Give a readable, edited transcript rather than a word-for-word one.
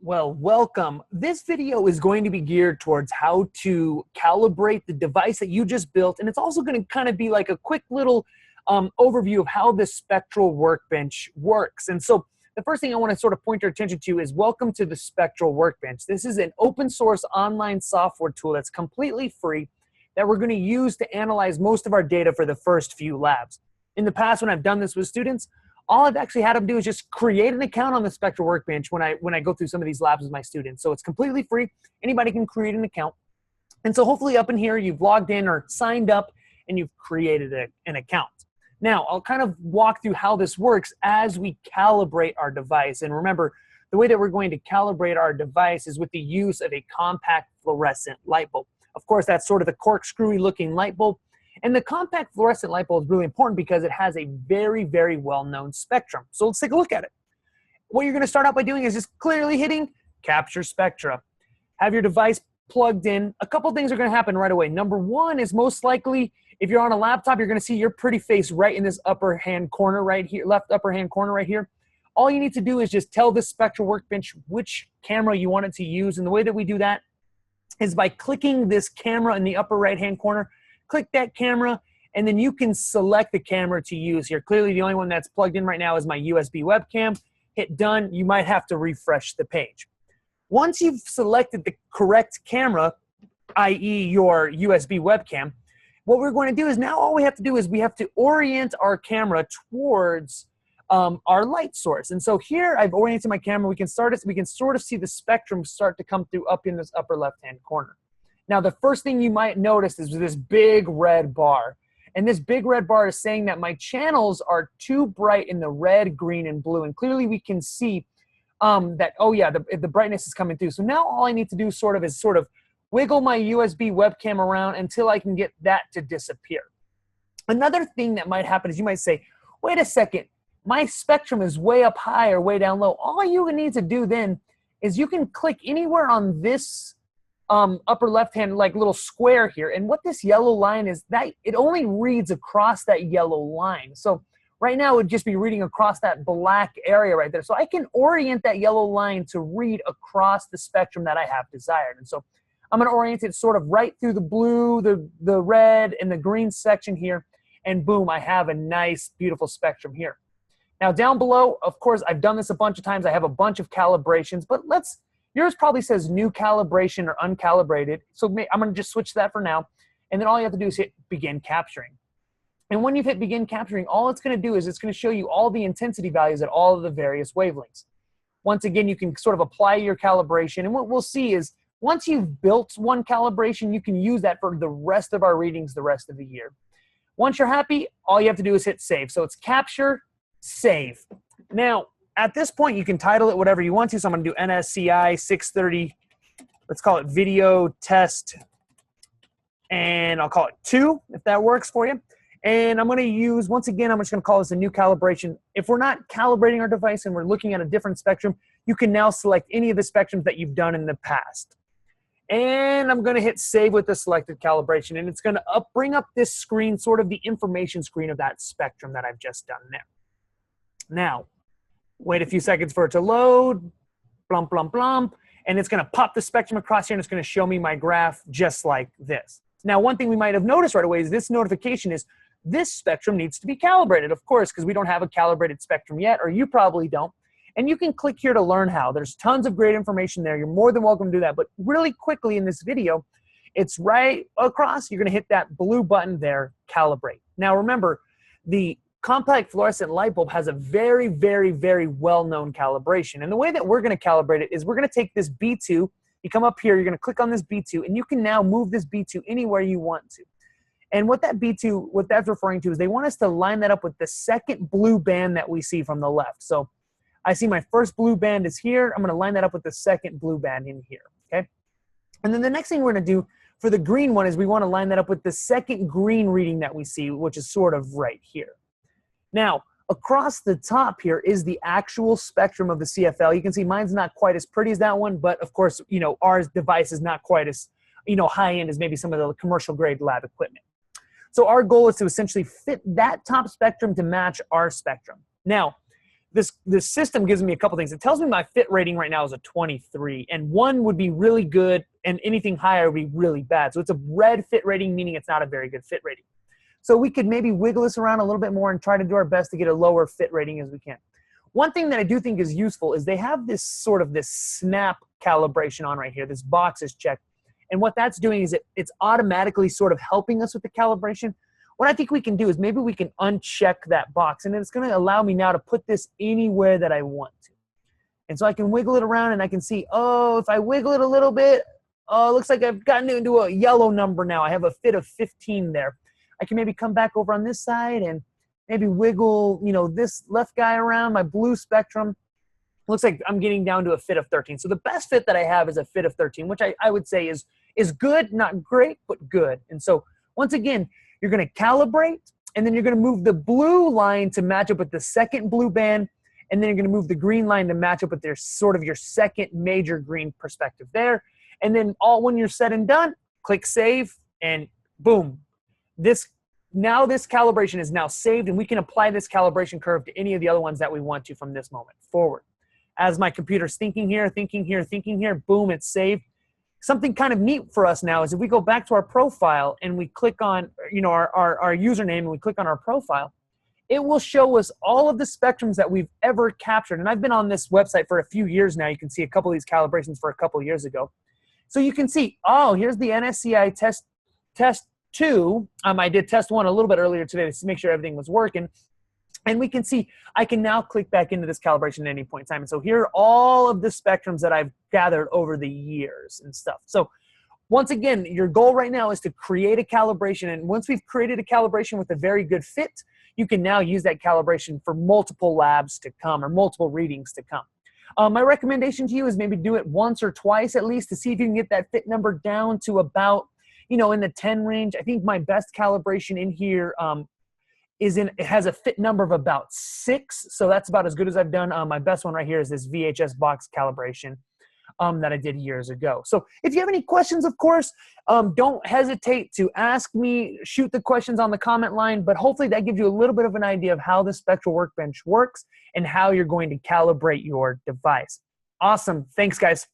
Well, welcome. This video is going to be geared towards how to calibrate the device that you just built, and it's also going to kind of be like a quick little overview of how the spectral workbench works. And so the first thing I want to sort of point your attention to is welcome to the spectral workbench. This is an open source online software tool that's completely free that we're going to use to analyze most of our data for the first few labs. In the past, when I've done this with students, all I've actually had them do is just create an account on the spectral workbench when I go through some of these labs with my students. So it's completely free. Anybody can create an account. And so hopefully up in here, you've logged in or signed up and you've created an account. Now, I'll kind of walk through how this works as we calibrate our device. And remember, the way that we're going to calibrate our device is with the use of a compact fluorescent light bulb. Of course, that's sort of the corkscrewy looking light bulb. And the compact fluorescent light bulb is really important because it has a very, very well-known spectrum. So let's take a look at it. What you're going to start out by doing is just clearly hitting Capture Spectra. Have your device plugged in. A couple things are going to happen right away. Number one is most likely, if you're on a laptop, you're going to see your pretty face right in this upper hand corner right here, left upper hand corner right here. All you need to do is just tell the spectral workbench which camera you want it to use. And the way that we do that is by clicking this camera in the upper right-hand corner. Click that camera, and then you can select the camera to use here. Clearly, the only one that's plugged in right now is my USB webcam. Hit done. You might have to refresh the page. Once you've selected the correct camera, i.e. your USB webcam, what we're going to do is now all we have to do is we have to orient our camera towards our light source. And so here I've oriented my camera. We can sort of see the spectrum start to come through up in this upper left-hand corner. Now, the first thing you might notice is this big red bar. And this big red bar is saying that my channels are too bright in the red, green, and blue. And clearly we can see that, oh yeah, the brightness is coming through. So now all I need to do is sort of wiggle my USB webcam around until I can get that to disappear. Another thing that might happen is you might say, wait a second, my spectrum is way up high or way down low. All you need to do then is you can click anywhere on this upper left-hand like little square here. And what this yellow line is, that it only reads across that yellow line. So right now it would just be reading across that black area right there. So I can orient that yellow line to read across the spectrum that I have desired. And so I'm going to orient it sort of right through the blue, the red, and the green section here. And boom, I have a nice, beautiful spectrum here. Now down below, of course, I've done this a bunch of times. I have a bunch of calibrations, but yours probably says new calibration or uncalibrated. So I'm going to just switch that for now. And then all you have to do is hit begin capturing. And when you've hit begin capturing, all it's going to do is it's going to show you all the intensity values at all of the various wavelengths. Once again, you can sort of apply your calibration. And what we'll see is once you've built one calibration, you can use that for the rest of our readings the rest of the year. Once you're happy, all you have to do is hit save. So it's capture, save. Now, at this point, you can title it whatever you want to. So I'm going to do NSCI 630. Let's call it video test. And I'll call it 2, if that works for you. And I'm going to use, once again, I'm just going to call this a new calibration. If we're not calibrating our device and we're looking at a different spectrum, you can now select any of the spectrums that you've done in the past. And I'm going to hit save with the selected calibration. And it's going to bring up this screen, sort of the information screen of that spectrum that I've just done there. Now, wait a few seconds for it to load, blump, blump, blump, and it's going to pop the spectrum across here, and it's going to show me my graph just like this. Now, one thing we might have noticed right away is this notification is this spectrum needs to be calibrated, of course, because we don't have a calibrated spectrum yet, or you probably don't. And you can click here to learn how. There's tons of great information there. You're more than welcome to do that. But really quickly in this video, it's right across. You're going to hit that blue button there, calibrate. Now, remember, the compact fluorescent light bulb has a very, very, very well-known calibration. And the way that we're going to calibrate it is we're going to take this B2, you come up here, you're going to click on this B2, and you can now move this B2 anywhere you want to. And what that B2, what that's referring to is they want us to line that up with the second blue band that we see from the left. So I see my first blue band is here. I'm going to line that up with the second blue band in here, okay? And then the next thing we're going to do for the green one is we want to line that up with the second green reading that we see, which is sort of right here. Now, across the top here is the actual spectrum of the CFL. You can see mine's not quite as pretty as that one, but of course, you know, our device is not quite as, you know, high-end as maybe some of the commercial grade lab equipment. So our goal is to essentially fit that top spectrum to match our spectrum. Now, this system gives me a couple things. It tells me my fit rating right now is a 23, and 1 would be really good, and anything higher would be really bad. So it's a red fit rating, meaning it's not a very good fit rating. So we could maybe wiggle this around a little bit more and try to do our best to get a lower fit rating as we can. One thing that I do think is useful is they have this sort of this snap calibration on right here. This box is checked. And what that's doing is it's automatically sort of helping us with the calibration. What I think we can do is maybe we can uncheck that box, and it's going to allow me now to put this anywhere that I want to. And so I can wiggle it around, and I can see, oh, if I wiggle it a little bit, oh, it looks like I've gotten into a yellow number now. I have a fit of 15 there. I can maybe come back over on this side and maybe wiggle, you know, this left guy around, my blue spectrum. Looks like I'm getting down to a fit of 13. So the best fit that I have is a fit of 13, which I would say is good, not great, but good. And so once again, you're going to calibrate, and then you're going to move the blue line to match up with the second blue band, and then you're going to move the green line to match up with their sort of your second major green perspective there. And then when you're said and done, click save, and boom. Now this calibration is now saved, and we can apply this calibration curve to any of the other ones that we want to from this moment forward. As my computer's thinking here, boom, it's saved. Something kind of neat for us now is if we go back to our profile and we click on, you know, our username, and we click on our profile, it will show us all of the spectrums that we've ever captured. And I've been on this website for a few years now. You can see a couple of these calibrations for a couple of years ago. So you can see, oh, here's the NSCI test 2. I did test 1 a little bit earlier today to make sure everything was working. And we can see I can now click back into this calibration at any point in time. And so here are all of the spectrums that I've gathered over the years and stuff. So once again, your goal right now is to create a calibration. And once we've created a calibration with a very good fit, you can now use that calibration for multiple labs to come or multiple readings to come. My recommendation to you is maybe do it once or twice at least to see if you can get that fit number down to about, you know, in the 10 range. I think my best calibration in here it has a fit number of about 6, so that's about as good as I've done. My best one right here is this VHS box calibration that I did years ago. So if you have any questions, of course, don't hesitate to ask me, shoot the questions on the comment line, but hopefully that gives you a little bit of an idea of how the Spectral Workbench works and how you're going to calibrate your device. Awesome. Thanks, guys.